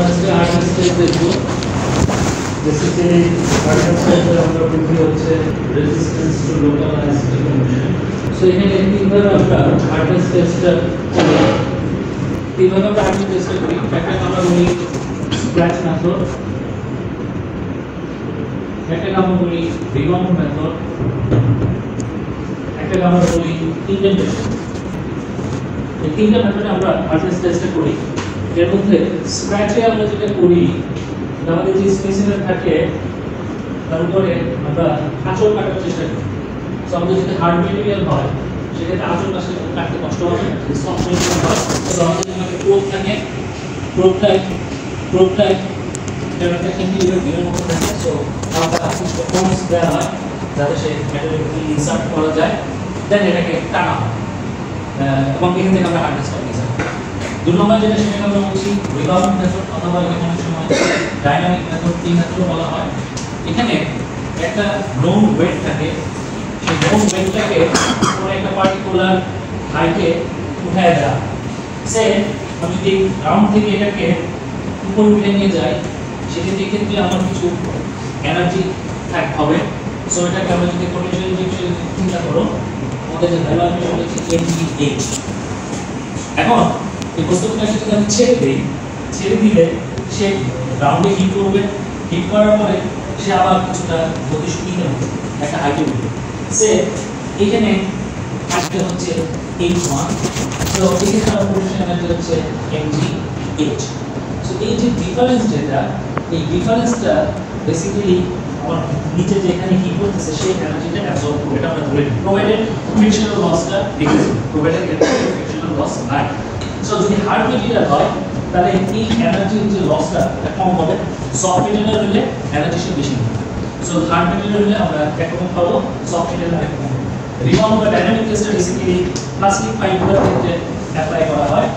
আজকে hardness test দেখবো। Basically hardness টেস্টে আমরা দেখি হচ্ছে resistance to local analytic condition. So এখানে তিনভাবে আমরা হার্ডনেস টেস্টটা করি। তিনভাবে আমরা হার্ডনেস টেস্টটা করি। একটা আমরা বলি স্ক্র্যাচ মেথড, একটা আমরা বলি রিবাউন্ড মেথড, একটা আমরা বলি ইনডেন্টেশন। এই তিনটা মেথডে আমরা হার্ডনেস টেস্টটা করি। এর মধ্যে স্ক্র্যাচে আমরা যেটা করি, আমাদের যে স্পেসিমেন থাকে তার উপরে আমরা আঁচড় কাটার চেষ্টা করি। সো আমাদের যদি হার্ড মেটেরিয়াল হয় সেক্ষেত্রে আঁচড় কাটতে কষ্ট হবে, সফট মেটেরিয়াল হয়। তো আমাদের যদি প্রোব থাকে, প্রোবটাই যেটা ক্যান্টিলিভার বিয়ের মতো থাকে। সো আমরা কিছু ফোর্স দেওয়া হয় যাতে সেই মেটেরিয়ালকে ইনসার্ট করা যায়, দেন এটাকে টানা হয় এবং এখান থেকে আমরা হার্ডনেসটা নিয়ে যাই। দুই নম্বর যেটা সেটাকে আমরা বলছি রিবাউন্ড মেথড অথবা অনেক সময় ডাইনামিক মেথড, এই মেথডও বলা হয়। এখানে একটা নোন ওয়েট থাকে, সেই নোন ওয়েটটাকে কোনো একটা পার্টিকুলার হাইটে উঠায় দেওয়া। সে আমি যদি গ্রাউন্ড থেকে এটাকে উপরে উঠে নিয়ে যাই, সেক্ষেত্রে আমার কিছু এনার্জি হবে। সো এটাকে আমরা যদি পোটেনশিয়াল ইনজেকশন চিন্তা করো, আমাদের যে ভ্যালু আমি সেটা হচ্ছে mgh। এখন এই বস্তুটাকে যদি আমি ছেড়ে দিলে সে গ্রাউন্ডে হিট করবে, হিট করার পরে সে আবার কিছুটা গতি শুকিয়ে হবে, একটা হাইটে উঠবে। সে এখানে আসবে হচ্ছে h1, তো এখানে আমার পোটেনশিয়াল এনার্জি হচ্ছে mgh। সো এই যে ডিফারেন্স যেটা, এই ডিফারেন্সটা বেসিক্যালি আমার নিচে যেখানে হিট করতেছে সেই এনার্জিটা অ্যাবজর্ব করবে, এটা আমরা ধরে নিই। প্রোভাইডেড ফ্রিকশনাল লসটা ডিক্রিজ হবে, প্রোভাইডেড ফ্রিকশনাল লস নাই। সো যদি হার্ড মেটেরিয়াল হয় তাহলে এই এনার্জির যে লসটা কম হবে, সফট মেটেরিয়াল হলে এনার্জি বেশি হবে। সো হার্ড মেটেরিয়াল হলে আমরা একরকম পাবো, সফট মেটেরিয়াল একরকম পাবো। রিবাউন্ড বা ডাইনামিক টেস্টটা বেসিক্যালি প্লাস্টিক ফাইবারের ক্ষেত্রে অ্যাপ্লাই করা হয়।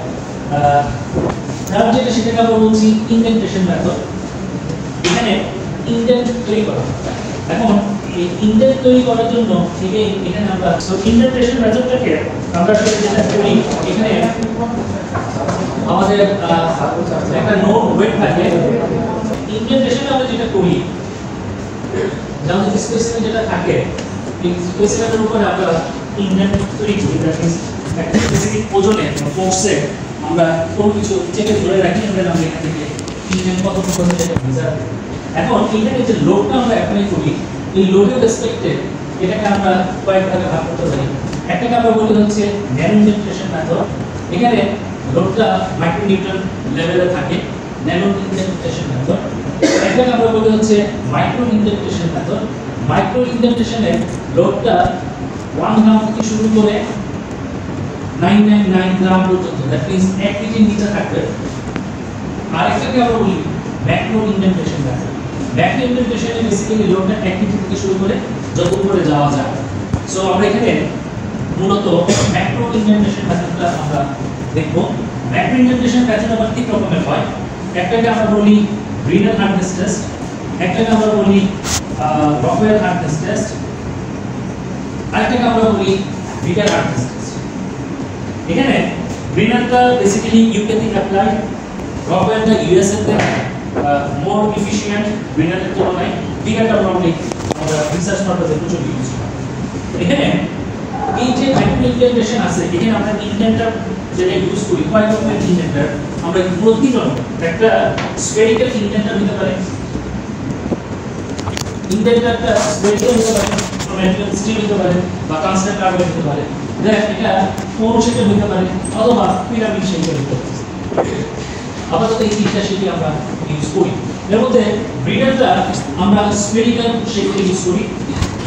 তার যেটা সেটাকে আমরা বলছি ইনডেন্টেশন মেথড। এখানে ইনডেন্ট তৈরি করা। এখন এই ইনডেন্ট তৈরি করার জন্য থেকে এখানে আমরা ইনডেন্টেশন মেথডটাকে আমরা আসলে যেটা করি, এখানে আমাদের একটা নোড ওয়েট থাকে। ইনডেন্টেশনে আমরা যেটা করি, যেমন স্পেসিমেন যেটা থাকে, এই স্পেসিমেনের উপরে আমরা ইনডেন্ট তৈরি করি। দ্যাট মিন্স একটা স্পেসিফিক ওজনে ফোর্সে আমরা কোনো কিছু চেপে ধরে রাখি, আমরা এখান থেকে ইনডেন্ট কত পর্যন্ত যেটা মেজার। এখন এখানে যে লোডটা আমরা অ্যাপ্লাই করি, এই লোডের রেসপেক্টে এটাকে আমরা কয়েক ভাগে ভাগ করতে পারি। একটাকে আমরা বলি হচ্ছে ন্যানো ইনডেন্টেশন মেথড। এখানে লোডটা মাইক্রোনিউটন লেভেলে থাকে, ন্যানো ইনডেন্টেশন মেথড। একটাকে আমরা বলি হচ্ছে মাইক্রো ইনডেন্টেশন মেথড। মাইক্রো ইনডেন্টেশনে লোডটা 1 গ্রাম থেকে শুরু করে 999 গ্রাম পর্যন্ত, দ্যাট মিন্স 1 কেজির নিচে থাকবে। আরেকটাকে আমরা বলি ম্যাক্রো ইনডেন্টেশন মেথড। ম্যাক্রো ইনডেন্টেশনে বেসিক্যালি লোডটা 1 কেজি থেকে শুরু করে যত উপরে যাওয়া যায়। সো আমরা এখানে মূলত ম্যাক্রো ইনডেন্টেশন মেথডটা আমরা দেখব। ম্যাক্রো ইনডেন্টেশন মেথড আবার তিন রকমের হয়। একটাকে আমরা বলি গ্রিনার হার্ডনেস টেস্ট, একটাকে আমরা বলি রকওয়েল হার্ডনেস টেস্ট, আরেকটাকে আমরা বলি ভিটার হার্ডনেস টেস্ট। এখানে গ্রিনারটা বেসিক্যালি ইউকে তে অ্যাপ্লাই, রকওয়েলটা ইউএসএ তে মোর এফিশিয়েন্ট গ্রিনারের তুলনায়। ভিটারটা প্রবলেম আমরা রিসার্চ পারপাসে প্রচুর ইউজ করি। এখানে এই যে ম্যাক্রো ইনডেন্টেশন আছে, এখানে আমরা ইনডেন্টার যেটা ইউজ করি, কয়েক রকমের ইনডেন্টার আমরা প্রতিজন একটা স্ফেরিক্যাল ইনডেন্টার নিতে পারি। ইনডেন্টারটা স্ফেরিক্যাল হতে পারে, ম্যাটেরিয়াল স্টিল হতে পারে বা কনস্ট্যান্ট কার্বন হতে পারে, দেন এটা কোন শেপে হতে পারে অথবা পিরামিড শেপে হতে পারে। আপাতত এই তিনটা শেপে আমরা ইউজ করি। এর মধ্যে ব্রিডারটা আমরা স্ফেরিক্যাল শেপে ইউজ করি,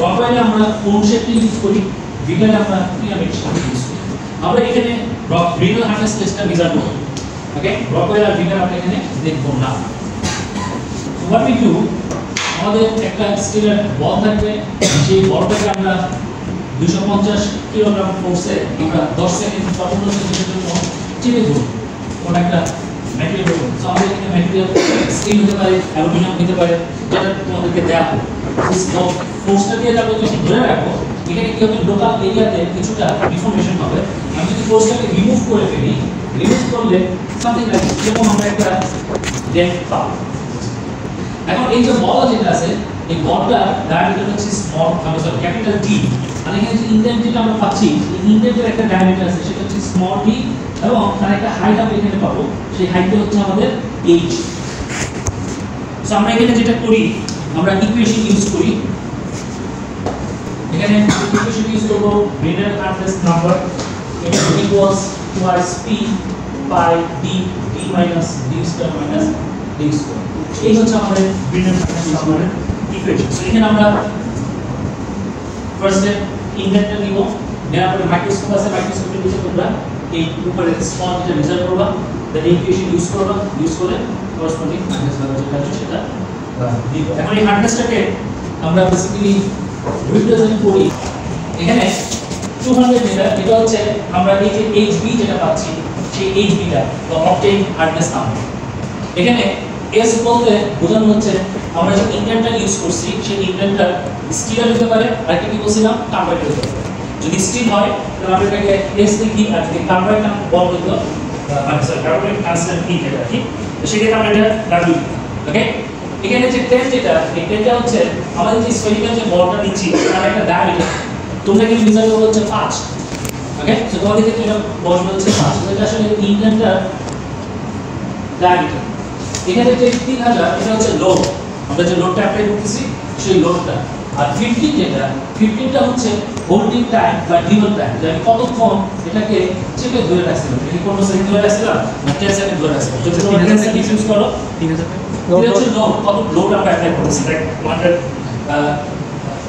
রকওয়েলে আমরা কোন শেপে ইউজ করি, ভিটারে আমরা পিরামিড শেপে ইউজ করি। আমরা এখানে গ্রিনার হার্ডনেস টেস্টটা মেজার করব। ওকে, রকওয়েল আর ভিটার আমরা এখানে দেখব না। হোয়াট উই ডু, আমাদের একটা স্টিলের বল থাকবে, সেই বলটাকে আমরা 250 কিলোগ্রাম ফোর্সে আমরা 10 সেকেন্ড বা 15 সেকেন্ডের জন্য চেপে ধরব কোন একটা ম্যাটেরিয়াল। সো আমাদের এখানে ম্যাটেরিয়াল স্টিল হতে পারে, অ্যালুমিনিয়াম হতে পারে, যেটা তোমাদেরকে দেয়া হবে। ফোর্সটা দিয়ে যাবে যখন ধরে রাখবো, এখানে কি হবে, লোকাল এরিয়াতে কিছুটা ডিফর্মেশন হবে। আমি যদি ফোর্সটাকে রিমুভ করে ফেলি, রিমুভ করলে সামথিং লাইক, যেমন আমরা একটা ডেন্ট পাবো। এখন এই যে বল যেটা আছে এই বলটা ডায়ামিটার হচ্ছে স্মল সরি ক্যাপিটাল টি, মানে এখানে যে ইনডেন্ট যেটা আমরা পাচ্ছি এই ইনডেন্টের একটা ডায়ামিটার আছে সেটা হচ্ছে স্মল টি এবং তার একটা হাইট আমরা এখানে পাবো, সেই হাইটটা হচ্ছে আমাদের এইচ। সো আমরা এখানে যেটা করি আমরা ইকুয়েশন ইউজ করি, এখানে ইকুয়েশন ইউজ করব radial hardness number equals twice P by D D minus D square minus D square. এই হচ্ছে আমাদের রেডিয়াল হার্ডনেস নাম্বারের ইকুয়েশন। সো এখানে আমরা ফার্স্ট ইনডেন্টটা নিব, নেওয়ার পরে মাইক্রোস্কোপ আছে, মাইক্রোস্কোপের নিচে তোমরা এই উপরে স্মল যেটা রিজার্ভ করবা, দেন ইকুয়েশন ইউজ করবা, ইউজ করে করসপন্ডিং হার্ডনেস নাম্বার যেটা আছে সেটা দিব। এখন এই হার্ডনেসটাকে আমরা বেসিক্যালি রিপ্রেজেন্ট করি এখানে 200 মিটার, এটা হচ্ছে আমরা এই যে HB যেটা পাচ্ছি সেই HB টা বা অবটেইন হার্ডনেস নাম্বার। এখানে S বলতে বোঝানো হচ্ছে আমরা যে ইনডেন্টটা ইউজ করছি সেই ইনডেন্টটা স্টিল হতে পারে, আর কি বলছিলাম কার্বাইড হতে পারে। যদি স্টিল হয় তাহলে আমরা এটাকে S লিখি, আর যদি কার্বাইড নাম বল হতো মানে স্যার কার্বাইড কনস্ট্যান্ট কি যেটা ঠিক, তো সেক্ষেত্রে আমরা এটা W। ওকে, এখানে যে টেন যেটা এই টেনটা হচ্ছে আমাদের যে স্ফেরিক্যাল যে বলটা নিচ্ছি তার একটা ডায়ামিটার, তোমরা কিন্তু রিজাল্ট করবে হচ্ছে 5। ওকে, সো তোমাদের ক্ষেত্রে এটা বলবে হচ্ছে 5, এটা আসলে ইনডেন্টটার ডায়ামিটার। এখানে যে 3000 এটা হচ্ছে লোড, আমরা যে লোডটা অ্যাপ্লাই করতেছি সেই লোডটা, আর 15 যেটা 15টা হচ্ছে হোল্ডিং টাইম বা ডিউল টাইম, যে আমি কতক্ষণ এটাকে চেপে ধরে রাখছিলাম, এটা 15 সেকেন্ড ধরে রাখছিলাম না 10 সেকেন্ড ধরে রাখছিলাম। যদি তোমরা 10 সেকেন্ড ইউজ করো 3000 এটা হচ্ছে লোড, কত লোড আমরা অ্যাপ্লাই করতেছি, লাইক 100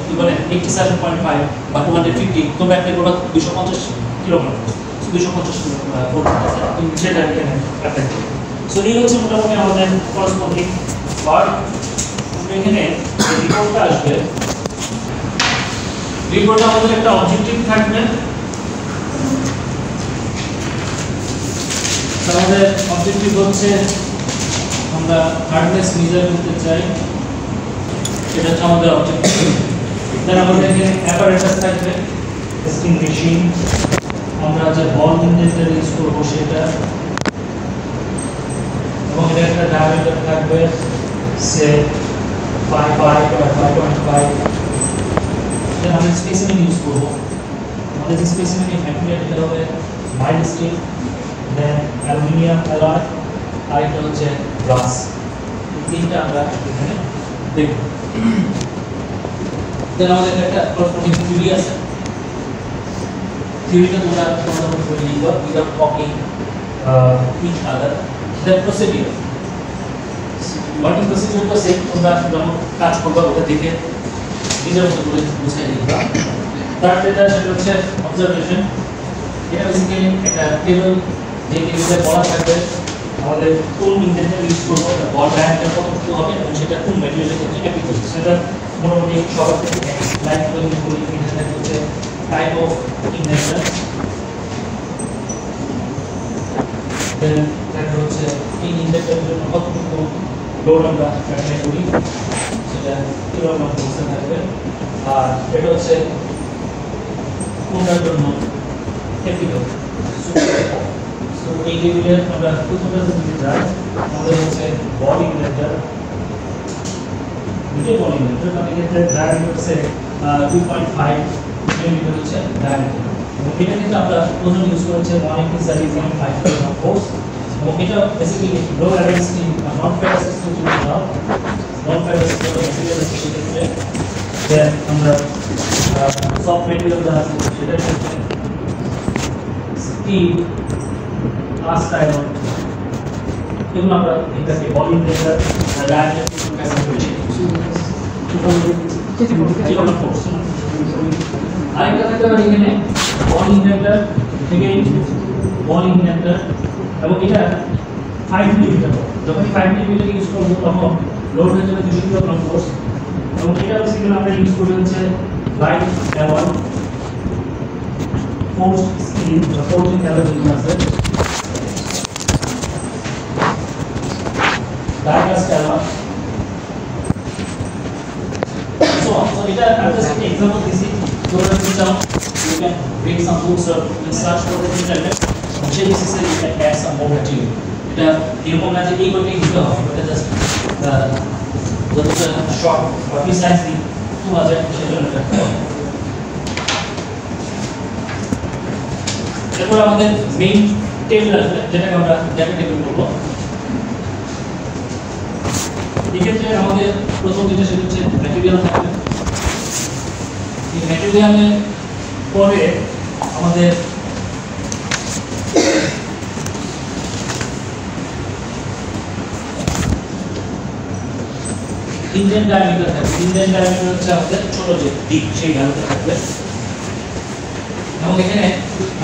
কি বলে 87.5 বা 250 তোমরা অ্যাপ্লাই করবা 250 কিলোমিটার, 250 কিলোমিটার ভোল্ট আছে তুমি সেটা এখানে অ্যাপ্লাই করবে। সো এই হচ্ছে মোটামুটি আমাদের করসপন্ডিং পার্ট। আমরা এখানে রিপোর্টটা আসবে, রিপোর্টে আমাদের একটা অবজেক্টিভ থাকবে, আমাদের অবজেক্টিভ হচ্ছে আমরা হার্ডনেস মেজার করতে চাই, এটা হচ্ছে আমাদের অবজেক্টিভ। দেন আমাদের এখানে অ্যাপারেটাস থাকবে, টেস্টিং মেশিন, আমরা যে বল ইনডেন্টার ইউজ করব সেটা, এবং এটা একটা ডায়ামিটার থাকবে সে 5 বা 5.5। দেন আমরা স্পেসিমেন ইউজ করব, আমাদের যে স্পেসিমেনের ম্যাটেরিয়াল এটা হবে মাইল্ড স্টিল, দেন অ্যালুমিনিয়াম অ্যালয়, আর এটা হচ্ছে গ্লাস। এই তিনটা আমরা এখানে দেখব। দেন আমাদের একটা করসপন্ডিং থিওরি আছে, থিওরিটা তোমরা তোমাদের করে লিখবা উইদাউট টকিং ইচ আদার। দেন প্রসিডিউর, ওয়ার্কিং প্রসিডিউর তো সেম, তোমরা যখন কাজ করবা ওটা দেখে নিজের মতো করে বুঝাই লিখবা। তার যেটা সেটা হচ্ছে অবজারভেশন, এটা বেসিক্যালি একটা টেবিল, যে টেবিলে বলা থাকবে আমাদের কোন ইনডেন্টার ইউজ করবো, বল ডায়ামিটার কতটুকু হবে এবং সেটা কোন ম্যাটেরিয়ালের ক্ষেত্রে অ্যাপ্লাই করবে, সেটা মোটামুটি সবার ক্ষেত্রে লাইন করে করি। ইনডেন্টার হচ্ছে টাইপ অফ ইনডেন্টার, দেন এটা হচ্ছে এই ইনডেন্টারের জন্য কতটুকু লোড আমরা অ্যাপ্লাই করি সেটা কিভাবে আমরা বলতে থাকবে, আর এটা হচ্ছে কোনটার জন্য অ্যাপ্লিকেবল। সো এই টেবিলের আমরা প্রথমটা যদি যাই আমাদের হচ্ছে বল ইনডেন্টার, দুটো বল ইনডেন্টার, মানে এক্ষেত্রে ডায়ামিটার হচ্ছে 2.5 মিলিমিটার হচ্ছে ডায়ামিটার, এবং এটা কিন্তু আমরা প্রথমে ইউজ করেছি 180.5 ফোর্স, এবং এটা basically low arrange steel non ferrous steel যদি নাও, নন ফেরাস স্টিল বেসিক্যালি সেক্ষেত্রে দেন আমরা সফট মেটেরিয়াল যা আছে সেটার ক্ষেত্রে স্টিল, কাস্ট আয়রন, এগুলো আমরা এটাকে বল ইনডেন্টার ডায়ামিটার ক্যাসেট করেছি। আরেকটা থাকতে পারে এখানে বল ইনডেন্টার থেকে বল ইনডেন্টার, এবং এটা 5 মিলিমিটার, যখন 5 মিলিমিটার ইউজ করবো তখন লোড হয়ে যাবে 200 কিলোগ্রাম ফোর্স, এবং এটা বেসিক্যালি আমরা ইউজ করে হচ্ছে লাইট অ্যালয় ফোর্স স্টিল বা ফোর্জিং অ্যালয় যেগুলো আছে, ডাইকাস্ট অ্যালয়। So এটা I'm just an example দিছি, তোমরা যদি চাও you can read some books or search for the internet, on basis you can add some more material. এটা এরকম না যে এই কোডটাই দিতে হবে, এটা জাস্ট যতটা শর্ট বা প্রিসাইজলি 2000 সেটা রাখতে হবে। এরপর আমাদের মেইন টেবিল আসবে, যেটাকে আমরা ডেটা টেবিল বলবো। এক্ষেত্রে আমাদের প্রথম যেটা সেটা হচ্ছে ম্যাটেরিয়াল থাকবে। এই ম্যাটেরিয়ালের পরে আমাদের ইন্ডিয়ান ডায়ামিটার থাকবে। ইন্ডিয়ান ডায়ামিটার হচ্ছে আমাদের ছোট যে দিক সেই ভ্যালুতে থাকবে। এবং এখানে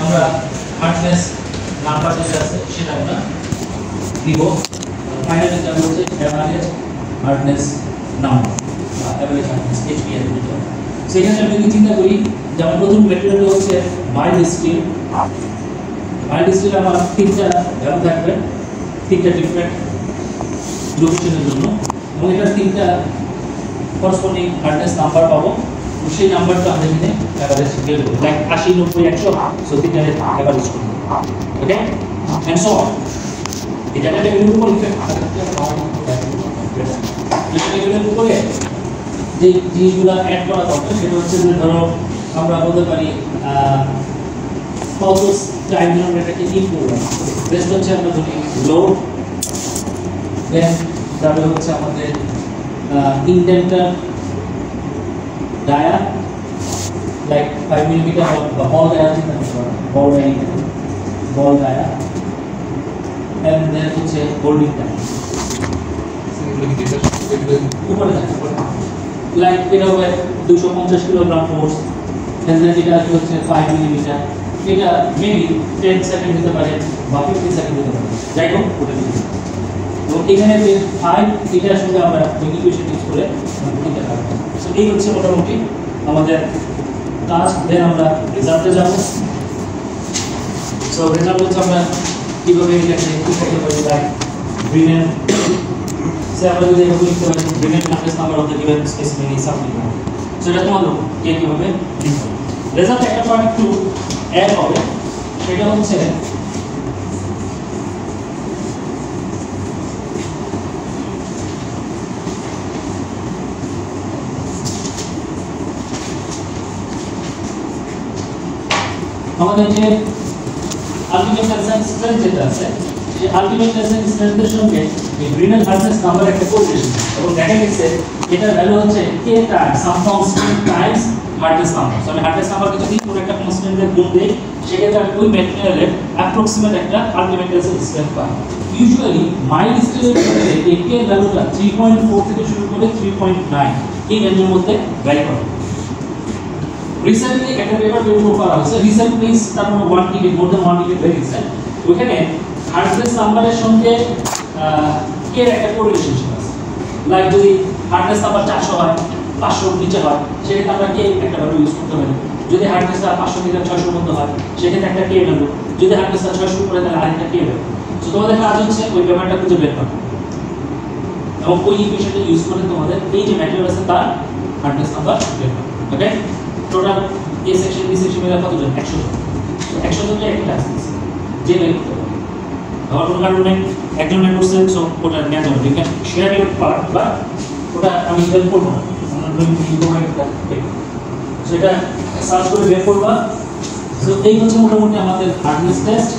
আমরা হার্ডনেস নাম্বার যেটা আছে সেটা আমরা দিব। ফাইনালি যেটা হচ্ছে অ্যাভারেজ হার্ডনেস নাম্বার বা অ্যাভারেজ হার্ডনেস HBR দিতে হবে। সেখানে আমি যদি চিন্তা করি, যেমন প্রথম ম্যাটেরিয়াল হচ্ছে মাইল্ড স্টিল। মাইল্ড স্টিল আমার তিনটা ভ্যালু থাকবে, তিনটা ডিফারেন্ট লোকেশনের জন্য, এবং এটার তিনটা করসপন্ডিং হার্ডনেস নাম্বার পাবো। সেই নাম্বারটা আমরা এখানে অ্যাভারেজ বের করব, লাইক 80 90 100, সো তিনটারে অ্যাভারেজ করব। Okay and so on. এই ডাটা টেবিলের উপর টেবিলের উপরে যে জিনিসগুলো অ্যাড করা দরকার সেটা হচ্ছে যে ধরো আমরা বলতে পারি প্রসেস টাইম ডিনোমিনেটরকে ইনপুট করব। বেস্ট হচ্ছে আমরা ধরি লোড, দেন তারপরে হচ্ছে আমাদের ইনডেন্টার ডায়া, লাইক 5 মিলিমিটার বা ball dia, ball dia, and then হচ্ছে হোল্ডিং টাইম উপরে থাকে, লাইক এটা হবে 250 কিলোগ্রাম ফোর্স, এন্ড দেন এটা হচ্ছে 5 মিলিমিটার, এটা মেবি 10 সেকেন্ড হতে পারে বা 15 সেকেন্ড হতে পারে, যাই হোক ওটা দিতে। এবং এখানে যে 5 এটার সঙ্গে আমরা ইকুয়েশন ইউজ করে এটা কাটবো। সো এই হচ্ছে মোটামুটি আমাদের কাজ। দেন আমরা রেজাল্টে যাব। সো রেজাল্ট হচ্ছে আমরা কিভাবে এটাকে কি করতে পারি, লাইক গ্রিনের সে আমরা যদি এভাবে লিখতে পারি গ্রিনের hardness number of the given specimen is something. So এটা তোমাদের কে কিভাবে লিখবে। রেজাল্ট একটা পয়েন্ট একটু অ্যাড হবে, সেটা হচ্ছে আমাদের যে আলটিমেট টেনসাইল স্ট্রেংথ যেটা আছে, সেই আলটিমেট টেনসাইল স্ট্রেংথের সঙ্গে এই গ্রিনের হার্ডনেস নাম্বার একটা কোরিলেশন, এবং দেখা গেছে এটার ভ্যালু হচ্ছে k times some constant times hardness number. So আমি হার্ডনেস নাম্বারকে যদি কোনো একটা কনস্ট্যান্টের গুণ দেই, সেক্ষেত্রে আমি ওই ম্যাটেরিয়ালের অ্যাপ্রক্সিমেট একটা আলটিমেট টেনসাইল স্ট্রেংথ পাই। ইউজুয়ালি মাইল্ড স্টিলের ক্ষেত্রে এই k এর ভ্যালুটা 3.4 থেকে শুরু করে 3.9 এই রেঞ্জের মধ্যে ভ্যারি করে। রিসেন্টলি একটা পেপার বের করা হয়েছে, রিসেন্টলি তার মানে 1 decade, more than 1 decade very recent. ওখানে হার্ডনেস নাম্বারের সঙ্গে k এর একটা কোরিলেশন আছে। লাইক যদি হার্ডনেস নাম্বার 400 হয়, 500 এর নিচে হয়, সেক্ষেত্রে আমরা k একটা ভ্যালু ইউজ করতে পারি। যদি হার্ডনেসটা 500 থেকে 600 এর মধ্যে হয়, সেক্ষেত্রে একটা k ভ্যালু। যদি হার্ডনেসটা 600 উপরে তাহলে আরেকটা k ভ্যালু। সো তোমাদের কাজ হচ্ছে ওই পেপারটা খুঁজে বের করা, এবং ওই ইকুয়েশনটা ইউজ করে তোমাদের এই যে ম্যাটেরিয়াল আছে তার হার্ডনেস নাম্বার বের করা। Okay, total A section B section মিলে কতজন? 100 জন। তো 100 জনের একটা টাস্ক দিয়েছে, যে বের করতে পারবে। আমার কোনো কারণে একজন বের করছে, সো ওটা নেওয়া যাবে, ঠিক আছে, শেয়ার ইউর পার্ট, বা ওটা আমি হেল্প করবো না, আমরা ইনফরমেশনটা দেখব। সো এটা সার্চ করে বের করবা। সো এই হচ্ছে মোটামুটি আমাদের হার্ডনেস টেস্ট।